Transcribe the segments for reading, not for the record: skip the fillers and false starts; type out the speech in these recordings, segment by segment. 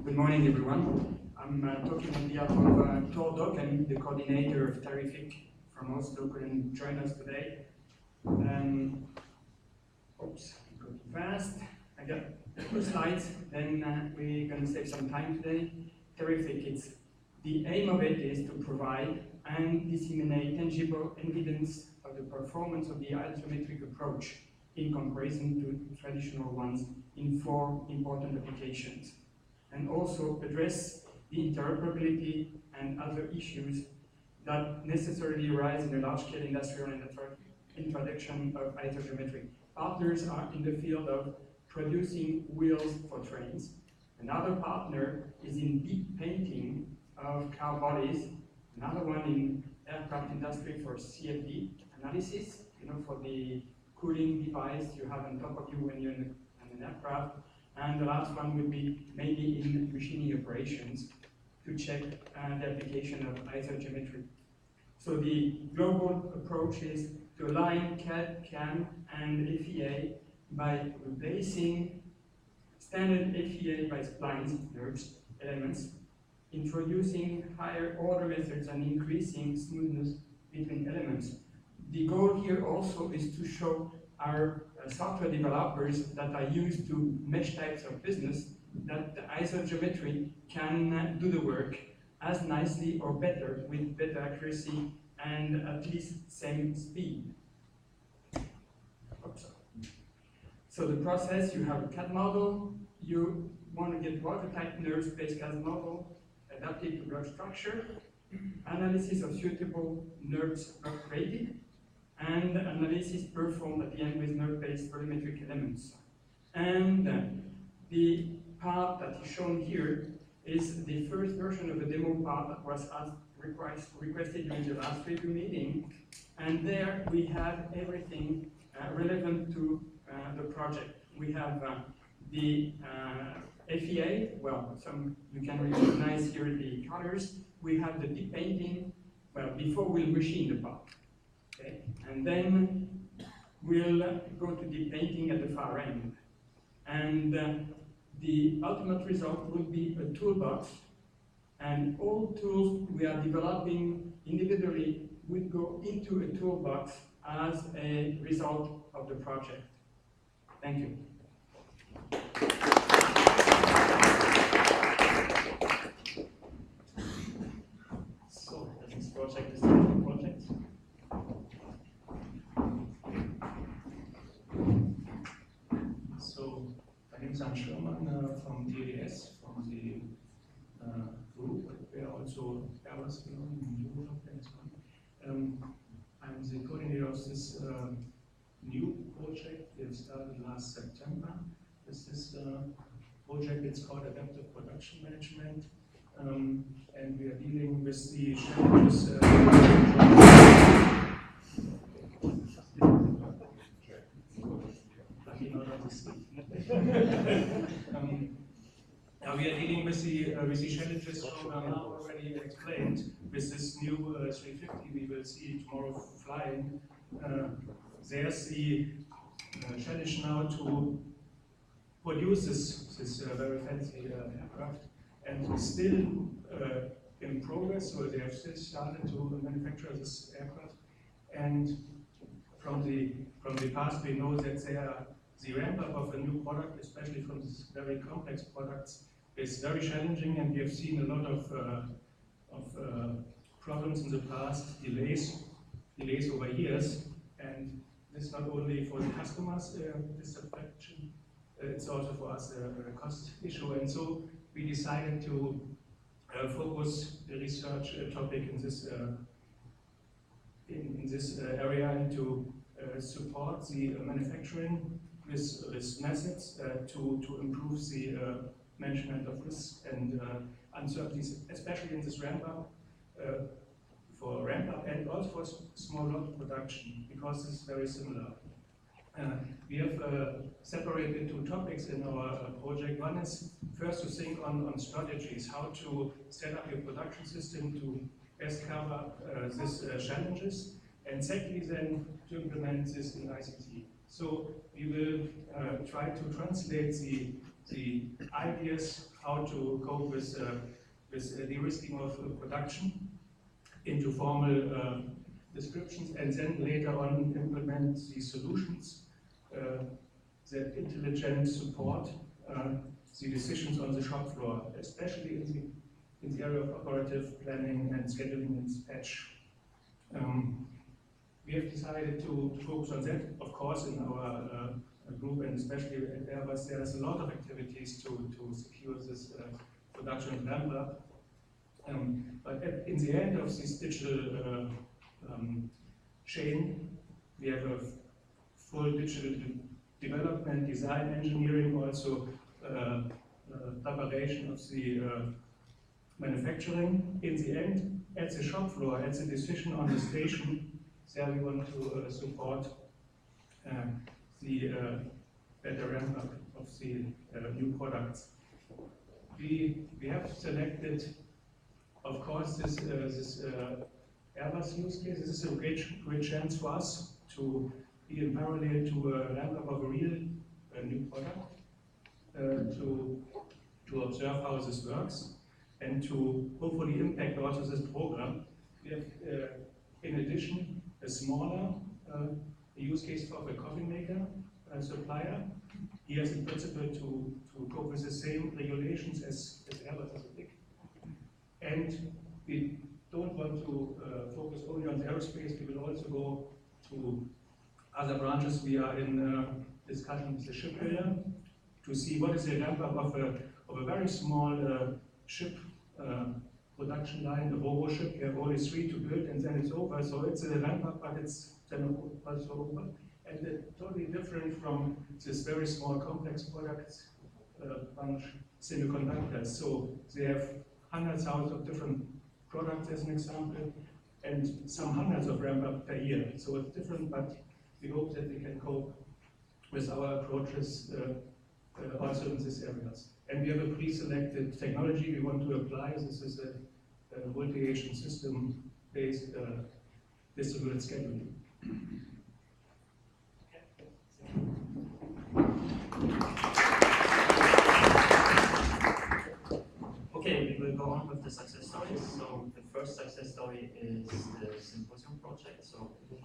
Good morning, everyone. I'm talking on behalf of Tordok. I'm the coordinator of Terrific from Oslo, couldn't join us today. Oops, I go too fast. I got 2 slides, then we're going to save some time today. Terrific, the aim of it is to provide and disseminate tangible evidence of the performance of the isometric approach in comparison to traditional ones in 4 important applications, and also address the interoperability and other issues that necessarily arise in a large-scale industrial introduction of isogeometry. Partners are in the field of producing wheels for trains. Another partner is in deep painting of car bodies. Another one in aircraft industry for CFD analysis, for the cooling device you have on top of you when you're in an aircraft. And the last one would be maybe in machining operations to check the application of isogeometry. So the global approach is to align CAD, CAM, and FEA by replacing standard FEA by splines, NURBS, elements, introducing higher order methods and increasing smoothness between elements. The goal here also is to show our software developers that are used to mesh types of business that the isogeometry can do the work as nicely or better with better accuracy and at least same speed. Oops. So the process, you have a CAD model, you want to get watertight NURBS-based CAD model adapted to block structure, analysis of suitable NURBS upgraded, and analysis performed at the end with NURBS-based volumetric elements. And the part that is shown here is the first version of the demo part that was requested during the last review meeting. And there we have everything relevant to the project. We have the FEA, well, you can recognize here the colors. We have the deep painting, well, before we'll machine the part. Okay. And then we'll go to deep painting at the far end. And the ultimate result will be a toolbox, and all tools we are developing individually would go into a toolbox as a result of the project. Thank you. So, this project is a project. So, my name is Hans Schirmann from DLS, from the group, where also Airbus belong in Europe and so on. I'm the coordinator of this new project we have started last September. This is project, it's called Adaptive Production Management, and we are dealing with the challenges now we are dealing with the challenges Roman already explained. With this new 350 we will see tomorrow flying, there's the challenge now to produce this very fancy aircraft, and still in progress, so they have still started to manufacture this aircraft. And from the past we know that the ramp-up of a new product, especially from these very complex products, is very challenging, and we have seen a lot of problems in the past, delays over years, and this not only for the customers dissatisfaction, it's also for us a cost issue, and so we decided to focus the research topic in this area, and to support the manufacturing with methods to improve the management of risks and uncertainties, especially in this ramp-up, for ramp-up and also for small lot production, because this is very similar. We have separated 2 topics in our project. One is first to think on strategies, how to set up your production system to best cover these challenges, and secondly then to implement this in ICT. So we will try to translate the ideas how to cope with de-risking of production into formal descriptions, and then later on implement these solutions that intelligent support the decisions on the shop floor, especially in the area of operative planning and scheduling and dispatch. We have decided to focus on that, of course, in our group, and especially at Airbus. There's a lot of activities to secure this production ramp up. But in the end of this digital chain, we have a full digital development, design, engineering, also preparation of the manufacturing. In the end, at the shop floor, at the decision on the station, there we want to support the better ramp up of the new products. We have selected, of course, this Airbus use case. This is a great chance for us to be in parallel to a ramp up of a real new product, to observe how this works, and to hopefully impact also this program. We have, in addition, a smaller use case of a coffee maker supplier. He has in principle to cope with the same regulations as Airbus as a big. And we don't want to focus only on the aerospace. We will also go to other branches. We are in discussion with the shipbuilder to see what is the ramp up of a very small ship production line, a Robo ship. We have only 3 to build, and then it's over. So it's a ramp up, but it's then also over. And totally different from this very small complex products bunch semiconductors. So they have hundreds of different products as an example, and some hundreds of ramp up per year. So it's different, but we hope that we can cope with our approaches also in these areas. And we have a pre-selected technology we want to apply. This is a multi-agent system-based distributed scheduling. Okay, we will go on with the success stories. So the first success story is the SIMPOSIUM project. So good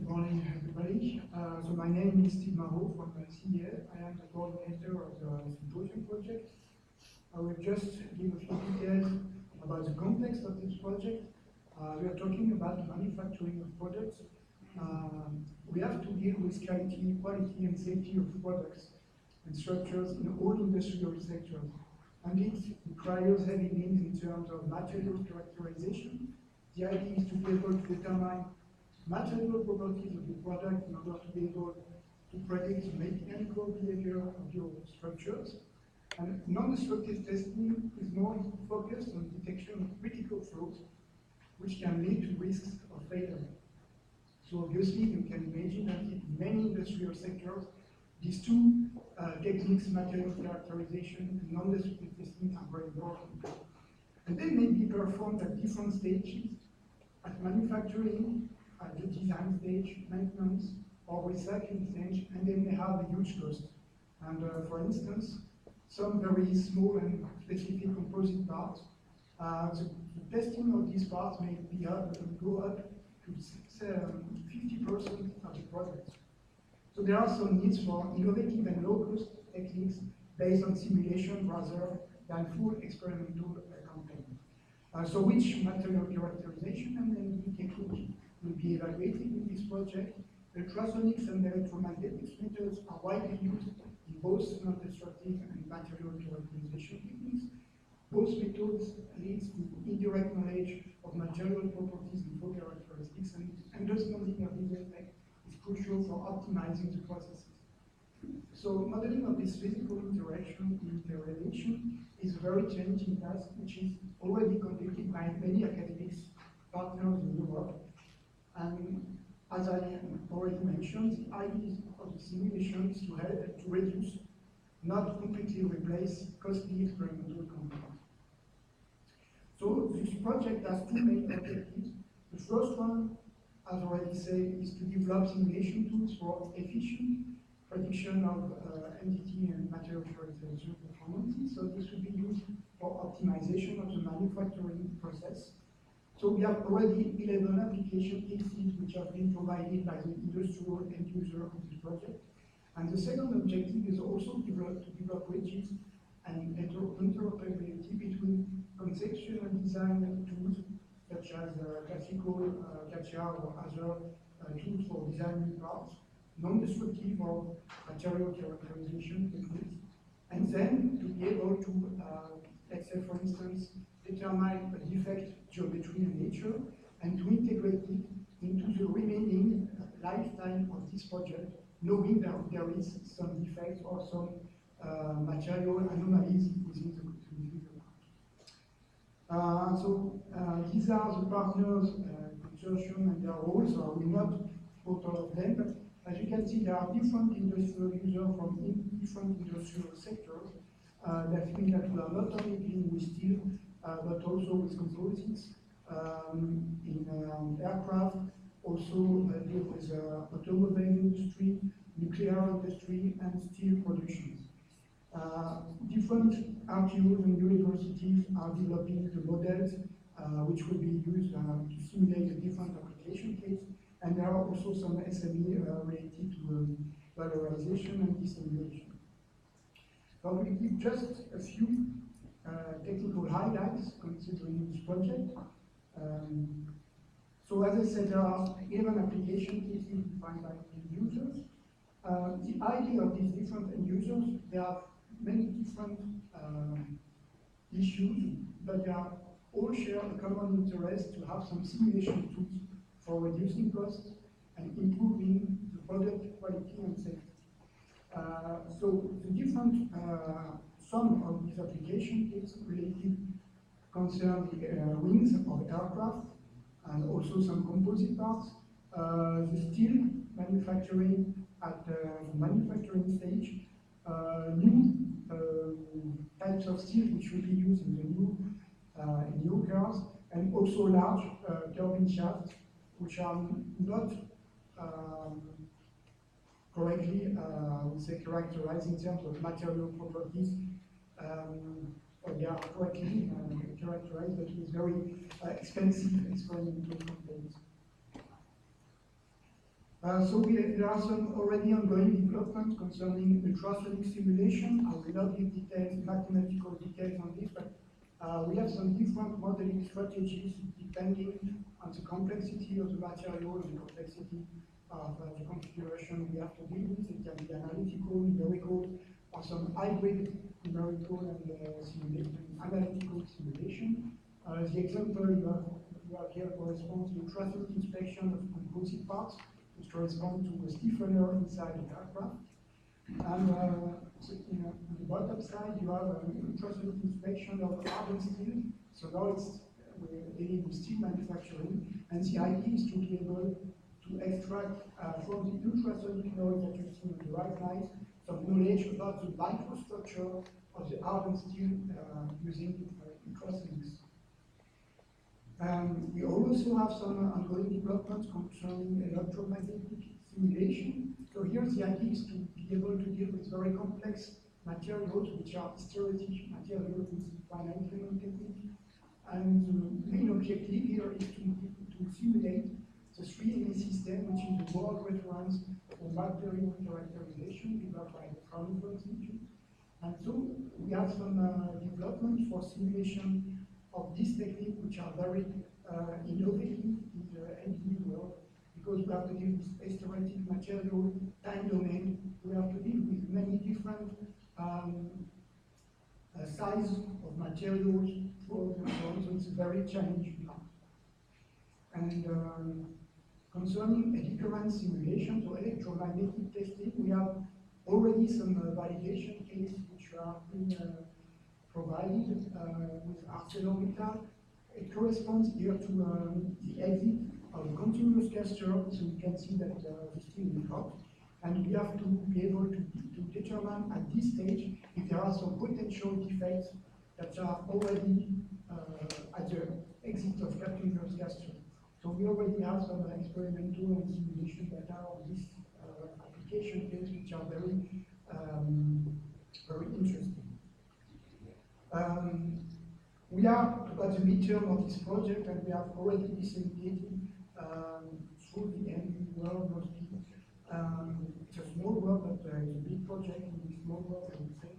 morning, everybody. So my name is Steve Marot from CEA. I am the coordinator of the SIMPOSIUM project. I will just give a few details about the context of this project. We are talking about the manufacturing of products. We have to deal with quality and safety of products and structures in all industrial sectors. And it requires heavy needs in terms of material characterization. The idea is to be able to determine material properties of the product in order to be able to predict the mechanical behavior of your structures. And non-destructive testing is more focused on detection of critical flaws, which can lead to risks of failure. So obviously, you can imagine that in many industrial sectors, these two techniques, material characterization and non-destructive testing, are very important. And they may be performed at different stages, at manufacturing, at the design stage, maintenance, or recycling stage, and they may have a huge cost. And for instance, some very small and specific composite parts, the testing of these parts may go up to 50% of the product. So there are some needs for innovative and low-cost techniques based on simulation rather than full experimental content. So which material characterization and then technique will be evaluated in this project? Ultrasonics and electromagnetics methods are widely used in both non-destructive and material characterization techniques. Both methods lead to indirect knowledge of material properties and flow characteristics, and understanding of this effect is crucial for optimizing the processes. So modeling of this physical interrelation is a very challenging task, which is already conducted by many academics partners in Europe. And as I already mentioned, the idea of the simulation is to help to reduce, not completely replace, costly experimental content. So this project has two main objectives. The first one, as already said, is to develop simulation tools for efficient prediction of entity and material characterization performances. So this will be used for optimization of the manufacturing process. So we have already 11 application cases which have been provided by the industrial end user of this project. And the second objective is also to develop bridges and interoperability between conceptual design tools such as classical CATIA or other tools for designing parts, non-destructive or material characterization techniques, and then to be able to, let's say for instance, determine a defect geometry and nature, and to integrate it into the remaining lifetime of this project, knowing that there is some defects or some material anomalies within the part. These are the partners, consortium and their roles, so I will not quote all of them, but as you can see, there are different industrial users from different industrial sectors. That means that we are not only dealing with steel, but also with composites, in aircraft, also deal with automobile industry, nuclear industry, and steel production. Different RTOs and universities are developing the models which will be used to simulate the different application cases, and there are also some SME related to valorization and dissemination. So we give just a few technical highlights considering this project. So as I said, there are 11 application cases defined by end users. The idea of these different end users, there are many different issues, but they are all share a common interest to have some simulation tools for reducing costs and improving the product quality and safety. So the different, some of these application kits related concern the wings of aircraft and also some composite parts, the steel manufacturing at the manufacturing stage, new types of steel which will be used in the new cars, and also large turbine shafts which are not correctly, I would say, characterized in terms of material properties. Or they are correctly characterized, but with very expensive experimental components. There are some already ongoing developments concerning ultrasonic simulation. I will not give details, mathematical details on this, but we have some different modeling strategies depending on the complexity of the material and the complexity of the configuration we have to deal with. It can be analytical, numerical, or some hybrid numerical and analytical simulation. The example you have here corresponds to ultrasonic inspection of composite parts, which correspond to the stiffener inside the aircraft. And on the bottom side, you have an ultrasonic inspection of carbon steel. So now we're dealing with steel manufacturing, and the idea is to be able to extract from the ultrasonic noise that you see on the right side some knowledge about the microstructure of the carbon steel using ultrasonics. We also have some ongoing developments concerning electromagnetic simulation. So here the idea is to be able to deal with very complex materials, which are hysteretic materials with finite element technique. And the main objective here is to simulate the 3D system, which is the world reference for material characterization developed by the Fraunhofer Institute. And so we have some developments for simulation of this technique, which are very innovative in the engineering world, because we have to deal with hysteretic material, time domain. We have to deal with many different size of materials, so it's very challenging. And concerning eddy current simulation, so electromagnetic testing, we have already some validation cases which are being provided with ArcelorMittal. It corresponds here to the exit of a continuous caster, so you can see that the steel is hot. And we have to be able to determine at this stage if there are some potential defects that are already at the exit of Captain's Castle. So we already have some experimental and simulation data on this application case, which are very, very interesting. We are about the midterm of this project, and we have already disseminated through the end world mostly. It's a small world, but it's a big project in this small world, I would say.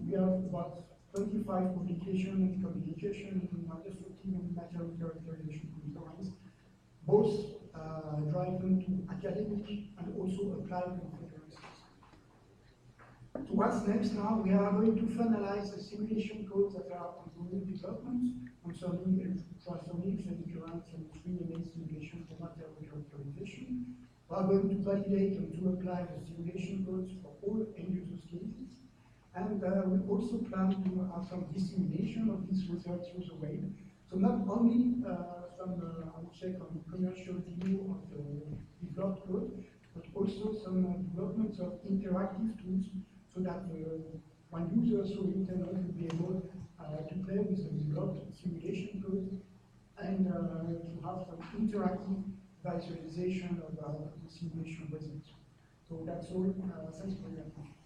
We have about 25 publications and communication in destructive and material characterization conference, both driven to academic and also applied conferences. So what's next now? We are going to finalize the simulation codes that are ongoing development concerning ultrasonics and currents and 3MA simulation for material characterization. We are going to validate and to apply the simulation codes for all end-user cases. And we also plan to have some dissemination of these results through the web. So not only some, I would say, commercial view of the developed code, but also some developments of interactive tools so that one user through internet will be able to play with the developed simulation code and to have some interactive visualization of the simulation results. So that's all. Thanks for your attention.